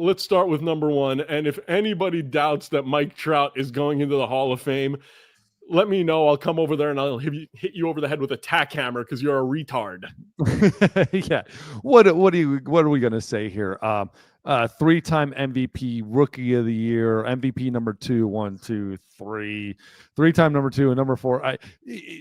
let's start with number one. And if anybody doubts that Mike Trout is going into the Hall of Fame, let me know. I'll come over there and I'll hit you over the head with a tack hammer because you're a retard. Yeah. What are we gonna say here? 3-time MVP, Rookie of the Year, MVP number 2, 1, 2, 3, 3-time number 2 and number 4.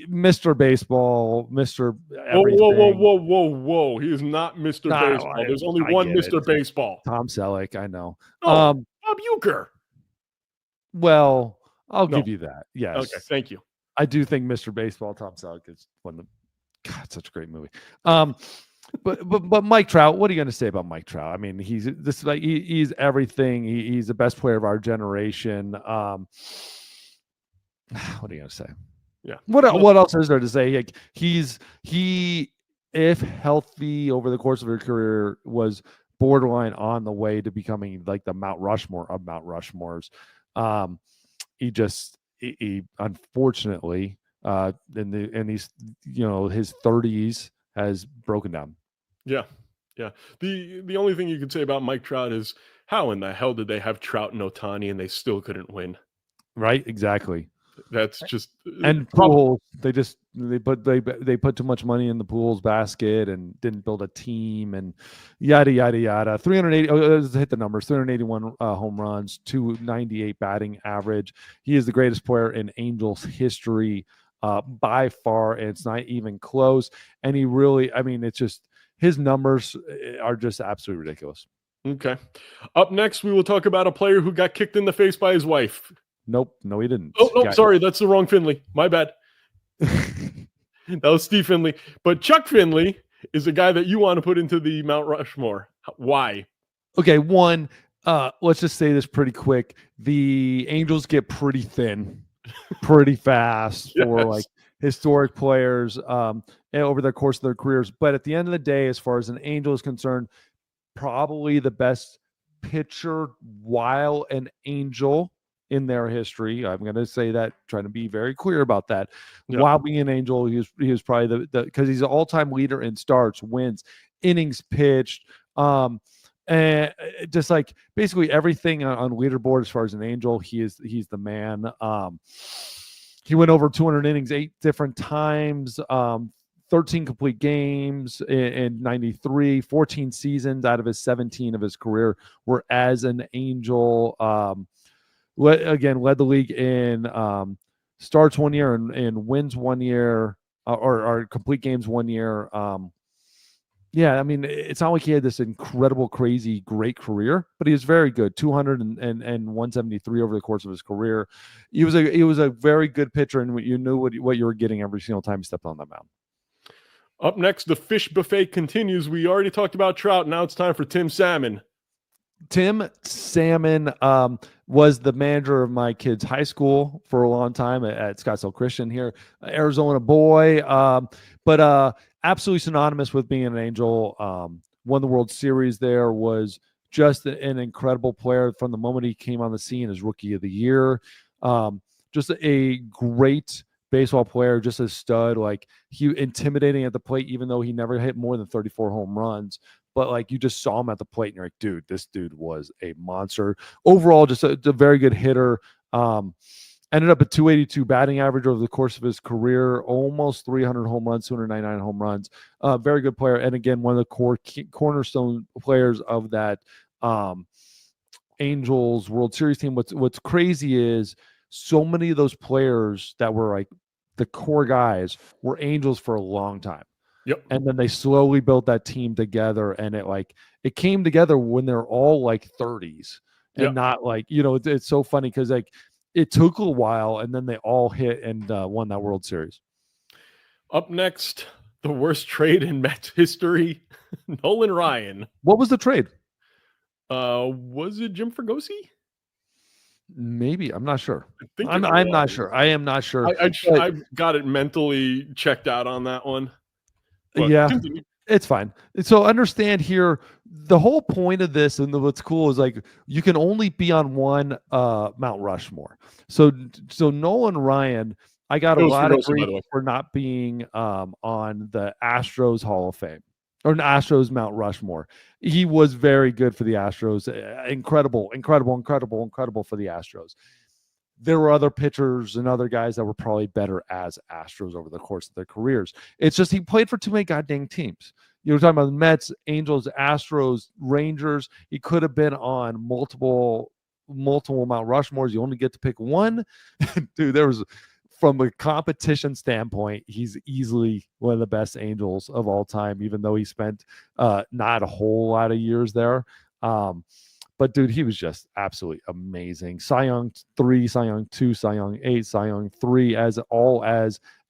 Mr. Baseball, Mr. Everything. Whoa! He is not Mr. Baseball. There's only one Mr. Baseball. Tom Selleck, I know. Bob Uecker. Well, I'll give you that. Yes. Okay, thank you. I do think Mr. Baseball, Tom Selleck is one of the. God, such a great movie. But Mike Trout, what are you going to say about Mike Trout? I mean, he's everything. He's the best player of our generation. What are you going to say? Yeah. What else is there to say? Like he, if healthy over the course of his career, was borderline on the way to becoming like the Mount Rushmore of Mount Rushmores. He unfortunately in these his 30s has broken down. Yeah. The only thing you could say about Mike Trout is how in the hell did they have Trout and Ohtani and they still couldn't win? Right, exactly. That's just and Pujols. They put too much money in the Pujols basket and didn't build a team and yada yada yada. 380. Let's hit the numbers. 381 home runs, 298 batting average. He is the greatest player in Angels history by far, and it's not even close. And he really, I mean, it's just his numbers are just absolutely ridiculous. Okay. Up next, we will talk about a player who got kicked in the face by his wife. Nope. No, he didn't. Oh, no, sorry. That's the wrong Finley. My bad. That was Steve Finley. But Chuck Finley is a guy that you want to put into the Mount Rushmore. Why? Okay, one, let's just say this pretty quick. The Angels get pretty thin, pretty fast for like historic players over the course of their careers. But at the end of the day, as far as an Angel is concerned, probably the best pitcher while an Angel in their history. I'm going to say that, trying to be very clear about that. Yep. While being an Angel, he was probably the because he's an all-time leader in starts, wins, innings pitched, and just like basically everything on leaderboard as far as an Angel, he's the man. He went over 200 innings 8 different times, 13 complete games in 93, 14 seasons out of his 17 of his career were as an Angel. Led the league in starts one year and wins one year, or complete games one year. I mean, it's not like he had this incredible, crazy, great career, but he was very good. 200 and 173 over the course of his career. He was a very good pitcher, and you knew what you were getting every single time he stepped on that mound. Up next, the fish buffet continues. We already talked about Trout. Now it's time for Tim Salmon. Tim Salmon was the manager of my kid's high school for a long time at Scottsdale Christian here, Arizona boy, but absolutely synonymous with being an Angel. Won the World Series there, was just an incredible player from the moment he came on the scene as Rookie of the Year. Just a great baseball player, just a stud. Like, he intimidating at the plate, even though he never hit more than 34 home runs. But like, you just saw him at the plate and you're like, dude, this dude was a monster. Overall, just a very good hitter. Ended up at 282 batting average over the course of his career, almost 300 home runs, 299 home runs. Very good player. And again, one of the cornerstone players of that Angels World Series team. What's crazy is so many of those players that were like the core guys were Angels for a long time. Yep. And then they slowly built that team together, and it came together when they're all like 30s and not like, it's so funny because like it took a while and then they all hit and won that World Series. Up next, the worst trade in Mets history, Nolan Ryan. What was the trade? Was it Jim Fregosi? Maybe. I'm not sure. I'm not sure. I am not sure. I've got it mentally checked out on that one. But yeah, it's fine. So understand here, the whole point of this and what's cool is like you can only be on one Mount Rushmore. So Nolan Ryan, I got a lot of grief for not being on the Astros Hall of Fame. or an Astros Mount Rushmore. He was very good for the Astros. Incredible for the Astros. There were other pitchers and other guys that were probably better as Astros over the course of their careers. It's just he played for too many goddamn teams. You were talking about the Mets, Angels, Astros, Rangers. He could have been on multiple Mount Rushmores. You only get to pick one. Dude, there was, from a competition standpoint, he's easily one of the best Angels of all time, even though he spent not a whole lot of years there. But dude, he was just absolutely amazing. Cy Young 3, Cy Young 2, Cy Young 8, Cy Young 3, as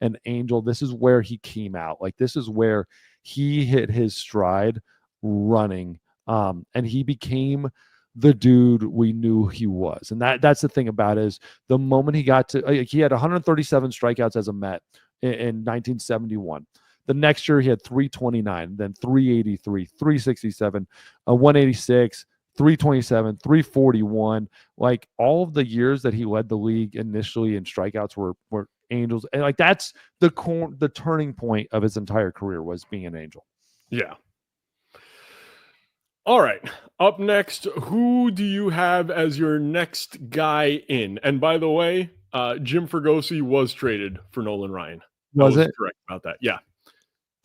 an Angel. This is where he came out. Like, this is where he hit his stride running. And he became the dude we knew he was. And that's the thing about it, is the moment he got to, he had 137 strikeouts as a Met in 1971. The next year he had 329, then 383, 367, 186, 327, 341. Like, all of the years that he led the league initially in strikeouts were Angels. And like, that's the turning point of his entire career, was being an Angel. Yeah. All right. Up next, who do you have as your next guy in? And by the way, Jim Fregosi was traded for Nolan Ryan. Was it? Correct about that. Yeah.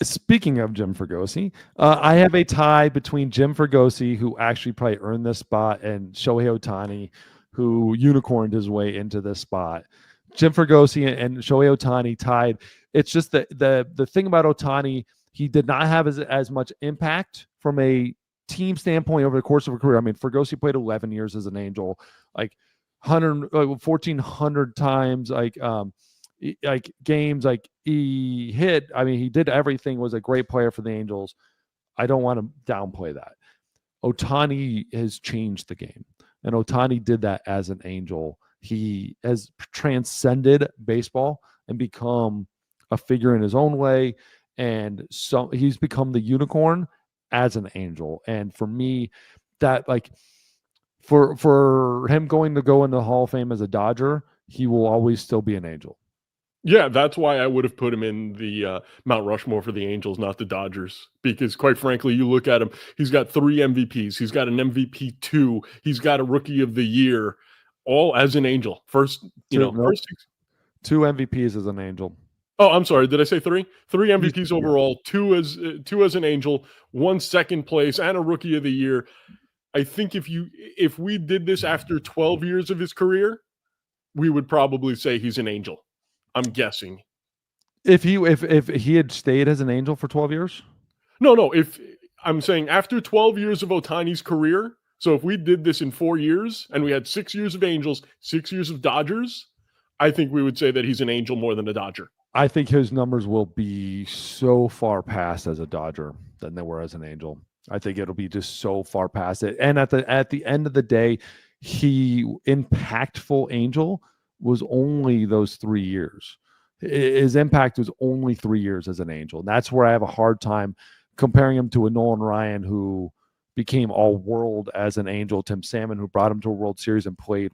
Speaking of Jim Fregosi, I have a tie between Jim Fregosi, who actually probably earned this spot, and Shohei Ohtani, who unicorned his way into this spot. Jim Fregosi and Shohei Ohtani tied. It's just the thing about Ohtani, he did not have as much impact from a team standpoint over the course of a career. I mean, Fregosi played 11 years as an Angel, like 1,400 times, like games, like he hit. I mean, he did everything, was a great player for the Angels. I don't want to downplay that. Ohtani has changed the game, and Ohtani did that as an Angel. He has transcended baseball and become a figure in his own way, and so he's become the unicorn as an Angel. And for me, that, like, for him go into the Hall of Fame as a Dodger, he will always still be an Angel. Yeah, that's why I would have put him in the Mount Rushmore for the Angels, not the Dodgers. Because quite frankly, you look at him, he's got 3 MVPs. He's got an MVP 2. He's got a Rookie of the Year, all as an Angel. First 2 MVPs as an Angel. Oh, I'm sorry. Did I say 3? 3 MVPs overall, 2 as an Angel, 1 second place, and a Rookie of the Year. I think if we did this after 12 years of his career, we would probably say he's an Angel. I'm guessing. If he had stayed as an Angel for 12 years? No. If I'm saying after 12 years of Ohtani's career, so if we did this in 4 years and we had 6 years of Angels, 6 years of Dodgers, I think we would say that he's an Angel more than a Dodger. I think his numbers will be so far past as a Dodger than they were as an Angel. I think it'll be just so far past it. And at the end of the day, impactful Angel was only those 3 years. His impact was only 3 years as an Angel. And that's where I have a hard time comparing him to a Nolan Ryan, who became all-world as an Angel. Tim Salmon, who brought him to a World Series and played,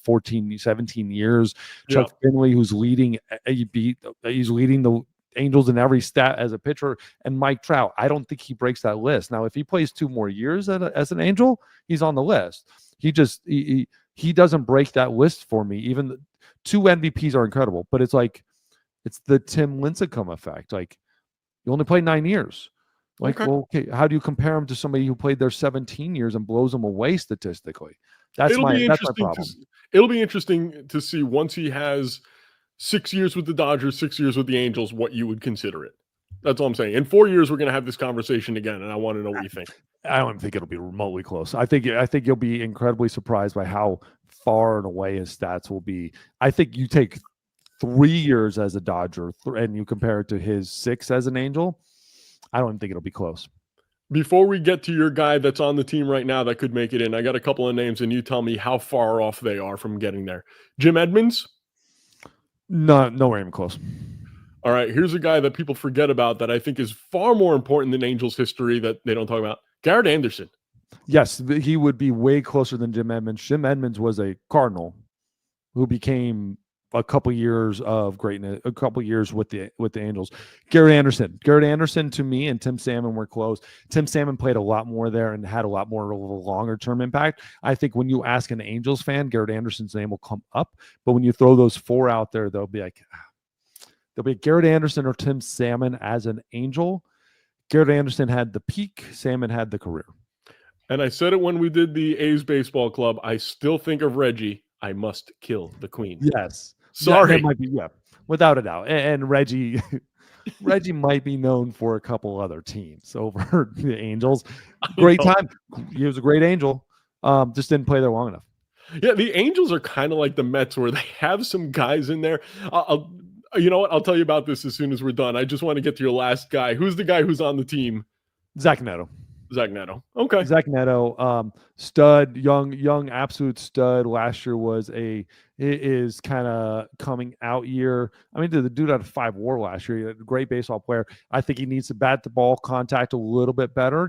17 years. Yeah. Chuck Finley, who's leading the Angels in every stat as a pitcher. And Mike Trout, I don't think he breaks that list. Now, if he plays 2 more years as an Angel, he's on the list. He doesn't break that list for me. Even 2 MVPs are incredible, but it's the Tim Lincecum effect. Like, you only played 9 years. Like, okay, how do you compare him to somebody who played there 17 years and blows him away statistically? That's my problem. It'll be interesting to see, once he has 6 years with the Dodgers, 6 years with the Angels, what you would consider it. That's all I'm saying. In 4 years, we're going to have this conversation again, and I want to know what you think. I don't think it'll be remotely close. I think you'll be incredibly surprised by how far and away his stats will be. I think you take 3 years as a Dodger and you compare it to his 6 as an Angel, I don't think it'll be close. Before we get to your guy that's on the team right now that could make it in, I got a couple of names, and you tell me how far off they are from getting there. Jim Edmonds? No, nowhere even close. All right, here's a guy that people forget about that I think is far more important than Angels history that they don't talk about. Garrett Anderson. Yes, he would be way closer than Jim Edmonds. Jim Edmonds was a Cardinal who became a couple years of greatness, a couple years with the Angels. Garrett Anderson to me and Tim Salmon were close. Tim Salmon played a lot more there and had a lot more of a longer term impact. I think when you ask an Angels fan, Garrett Anderson's name will come up, but when you throw those four out there, they'll be Garrett Anderson or Tim Salmon as an Angel. Garrett Anderson had the peak, Salmon had the career. And I said it when we did the A's baseball club. I still think of Reggie. I must kill the queen. Yes. Sorry. That might be, without a doubt. And Reggie might be known for a couple other teams over the Angels. Great time. He was a great Angel. Just didn't play there long enough. Yeah, the Angels are kind of like the Mets where they have some guys in there. You know what? I'll tell you about this as soon as we're done. I just want to get to your last guy. Who's the guy who's on the team? Zach Neto. Okay. Zach Neto, stud, young, absolute stud. Last year is kind of coming out year. I mean, the dude had a 5 WAR last year. He's a great baseball player. I think he needs to bat the ball contact a little bit better.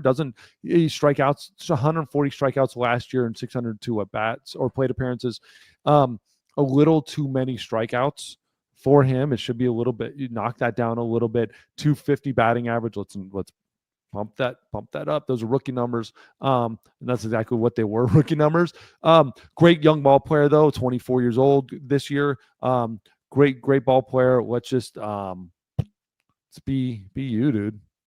He strikeouts, 140 strikeouts last year and 602 at bats or plate appearances. A little too many strikeouts for him. It should be a little bit. You knock that down a little bit. 250 batting average. Let's pump that up. Those are rookie numbers. And that's exactly what they were, rookie numbers. Great young ball player though, 24 years old this year. Great ball player. Let's just be you, dude.